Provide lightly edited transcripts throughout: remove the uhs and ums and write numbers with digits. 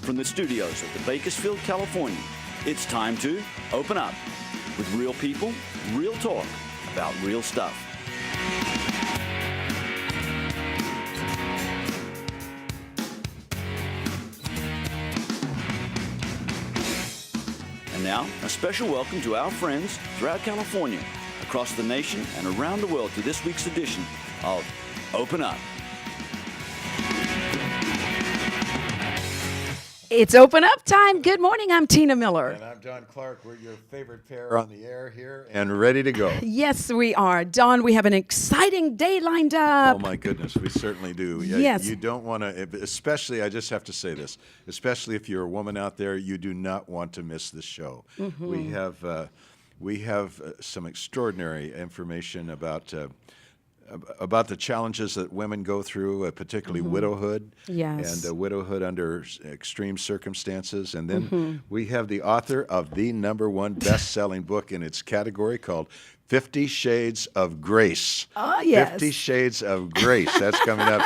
from the studios of the Bakersfield, California, it's time to open up with real people, real talk about real stuff. And now, a special welcome to our friends throughout California, across the nation, and around the world to this week's edition of Open Up. It's Open Up time. Good morning. I'm Tina Miller. And I'm Don Clark. We're your favorite pair on the air here and ready to go. Yes, we are. Don, we have an exciting day lined up. Oh, my goodness. We certainly do. Yes. You don't want to, especially, I just have to say this, especially if you're a woman out there, you do not want to miss this show. Mm-hmm. We have some extraordinary information about the challenges that women go through, particularly widowhood, Yes. and widowhood under extreme circumstances. And then we have the author of the number one best-selling book in its category called 50 Shades of Grace. Oh, yes. 50 Shades of Grace. That's coming up.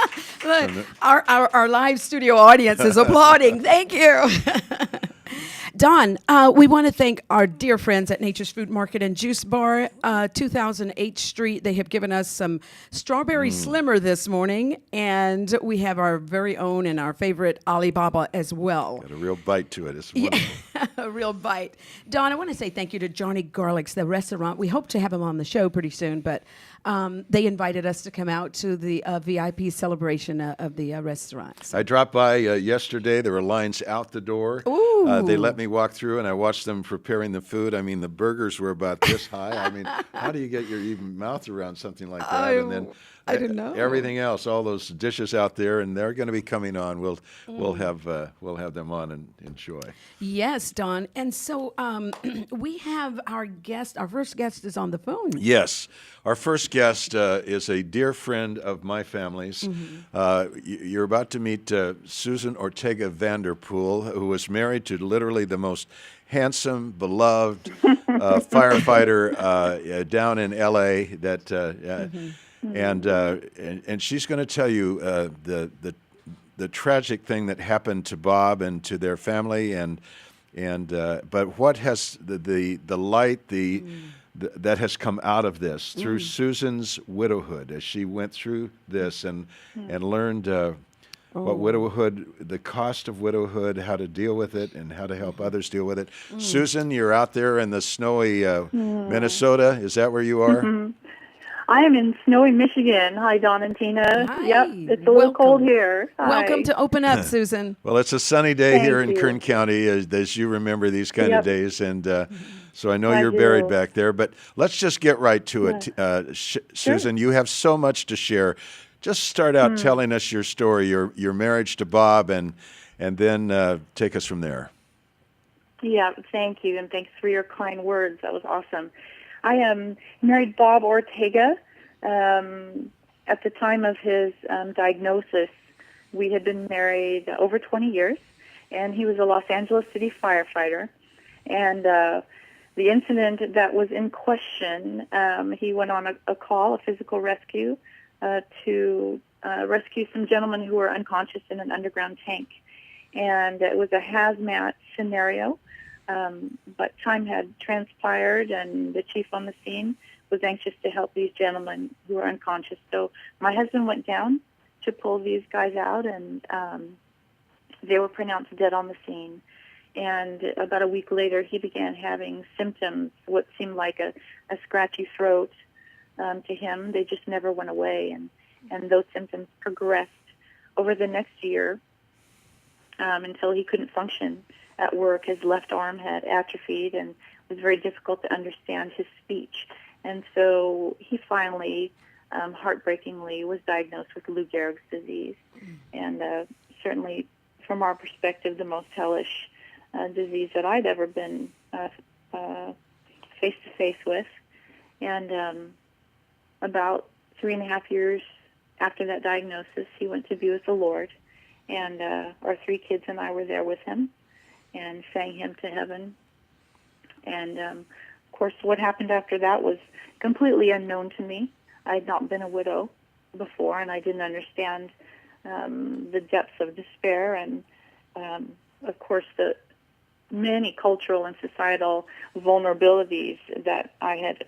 Our live studio audience is applauding. Thank you. Don, we want to thank our dear friends at Nature's Fruit Market and Juice Bar, 2008 Street. They have given us some strawberry slimmer this morning, and we have our very own and our favorite Alibaba as well. Got a real bite to it. It's wonderful. A real bite. Don, I want to say thank you to Johnny Garlic's, the restaurant. We hope to have him on the show pretty soon, but they invited us to come out to the VIP celebration of the restaurants. I dropped by yesterday. There were lines out the door. Ooh. They let me walk through, and I watched them preparing the food. I mean, the burgers were about this high. I mean, how do you get your even mouth around something like that? And then I don't know. Everything else, all those dishes out there, and they're going to be coming on. We'll have them on and enjoy. Yes, Don. And so we have our guest. Our first guest is on the phone. Yes. Our first guest is a dear friend of my family's. You're about to meet Susan Ortega Vanderpool, who was married to literally the most handsome, beloved firefighter down in L.A. And she's going to tell you the tragic thing that happened to Bob and to their family, but what has the light that has come out of this through Susan's widowhood as she went through this and learned what widowhood, the cost of widowhood, how to deal with it, and how to help others deal with it. Susan, you're out there in the snowy Minnesota. Is that where you are? I am in snowy Michigan. Hi, Don and Tina. Hi. Yep, it's a little cold here. Hi. Welcome to Open Up, Susan. Well, it's a sunny day here in you. Kern County, as you remember these kind of days, and so I know I you're do. buried back there. But let's just get right to it. Susan, you have so much to share. Just start out telling us your story, your marriage to Bob, and then take us from there. Yeah, thank you, and thanks for your kind words. That was awesome. I married Bob Ortega. At the time of his diagnosis, we had been married over 20 years, and he was a Los Angeles City firefighter. And the incident that was in question, he went on a call, a physical rescue, to rescue some gentlemen who were unconscious in an underground tank. And it was a hazmat scenario. But time had transpired, and the chief on the scene was anxious to help these gentlemen who were unconscious. So my husband went down to pull these guys out, and they were pronounced dead on the scene. And about a week later, he began having symptoms, what seemed like a scratchy throat to him. They just never went away, and those symptoms progressed over the next year until he couldn't function at work. His left arm had atrophied, and it was very difficult to understand his speech. And so he finally, heartbreakingly, was diagnosed with Lou Gehrig's disease. And certainly, from our perspective, the most hellish disease that I'd ever been face-to-face with. And about 3.5 years after that diagnosis, he went to be with the Lord. And our 3 kids and I were there with him and sang him to heaven. And, of course, what happened after that was completely unknown to me. I had not been a widow before, and I didn't understand the depths of despair and of course, the many cultural and societal vulnerabilities that I had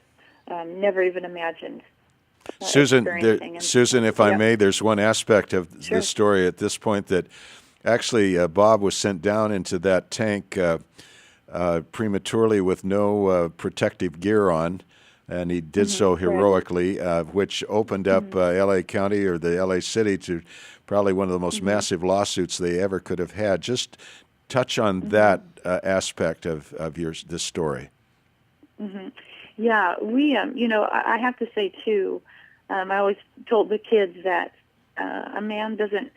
never even imagined. Experiencing. Susan, if I Yep. may, there's one aspect of Sure. this story at this point that actually Bob was sent down into that tank prematurely with no protective gear on, and he did so heroically, which opened up L.A. County or the L.A. City to probably one of the most massive lawsuits they ever could have had. Just touch on that aspect of this story. Yeah, we, I have to say too, I always told the kids that a man doesn't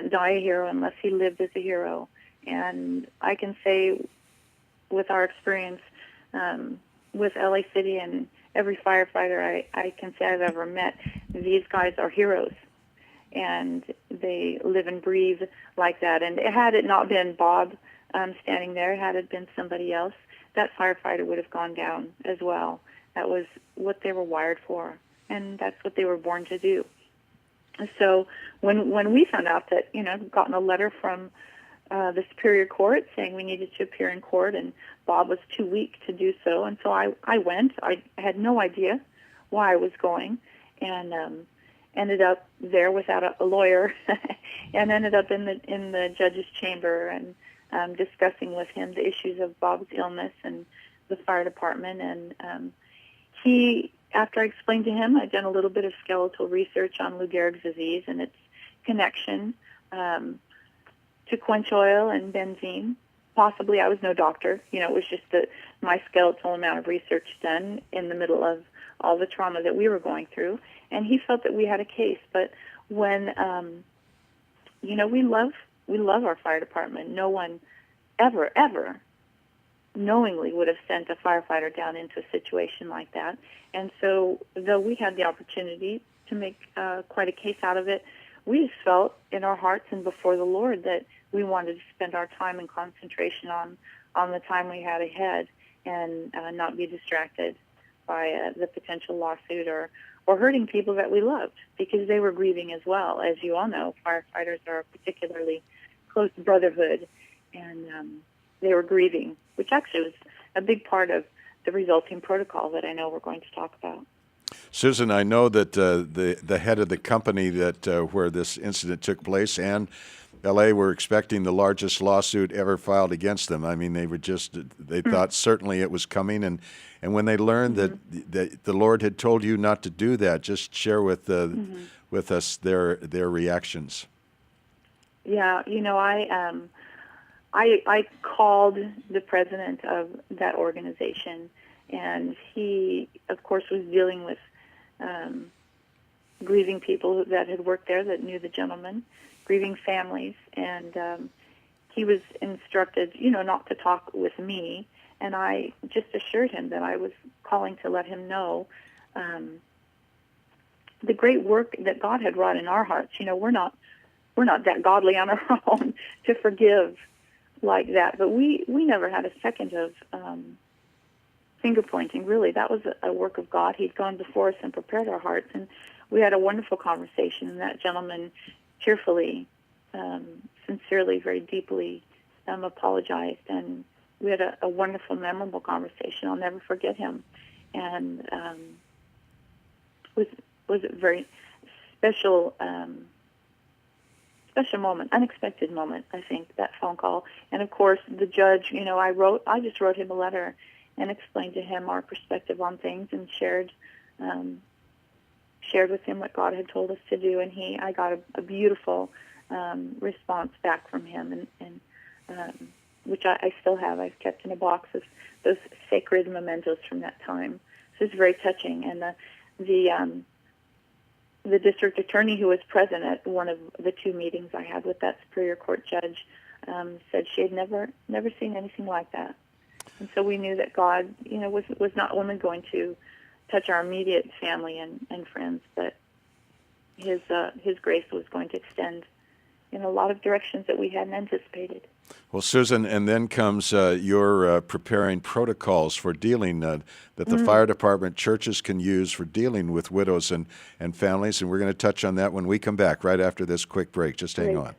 die a hero unless he lived as a hero. And I can say with our experience with LA City and every firefighter I can say I've ever met, these guys are heroes. And they live and breathe like that. And had it not been Bob standing there, had it been somebody else, that firefighter would have gone down as well. That was what they were wired for, and that's what they were born to do. So when we found out that, gotten a letter from the Superior Court saying we needed to appear in court, and Bob was too weak to do so, and so I went. I had no idea why I was going, and ended up there without a lawyer, and ended up in the judge's chamber and discussing with him the issues of Bob's illness and the fire department. And he, after I explained to him, I'd done a little bit of skeletal research on Lou Gehrig's disease and its connection to quench oil and benzene. Possibly, I was no doctor. It was just my skeletal amount of research done in the middle of all the trauma that we were going through. And he felt that we had a case. But when, we love our fire department. No one ever knowingly would have sent a firefighter down into a situation like that. And so, though we had the opportunity to make quite a case out of it, we just felt in our hearts and before the Lord that we wanted to spend our time and concentration on the time we had ahead and not be distracted by the potential lawsuit or hurting people that we loved, because they were grieving as well. As you all know, firefighters are a particularly close brotherhood, and they were grieving, which actually was a big part of the resulting protocol that I know we're going to talk about. Susan, I know that the head of the company that where this incident took place and L.A. were expecting the largest lawsuit ever filed against them. I mean, they thought certainly it was coming, and when they learned that the Lord had told you not to do that, just share with us their reactions. Yeah, I called the president of that organization, and he, of course, was dealing with grieving people that had worked there that knew the gentleman, grieving families, and he was instructed, not to talk with me, and I just assured him that I was calling to let him know the great work that God had wrought in our hearts. We're not that godly on our own to forgive like that, but we never had a second of finger pointing. Really, that was a work of God. He'd gone before us and prepared our hearts, and we had a wonderful conversation. And that gentleman cheerfully, sincerely, very deeply apologized, and we had a wonderful, memorable conversation. I'll never forget him, and was a very special moment, unexpected moment, I think, that phone call. And of course, the judge, I just wrote him a letter and explained to him our perspective on things, and shared with him what God had told us to do. And I got a beautiful response back from him, and which I still have. I've kept in a box of those sacred mementos from that time. So it's very touching. And the district attorney who was present at one of the two meetings I had with that Superior Court judge said she had never seen anything like that. And so we knew that God, was not only going to touch our immediate family and friends, but His grace was going to extend in a lot of directions that we hadn't anticipated. Well, Susan, and then comes your preparing protocols for dealing that the fire department, churches can use for dealing with widows and families, and we're going to touch on that when we come back right after this quick break. Just hang on.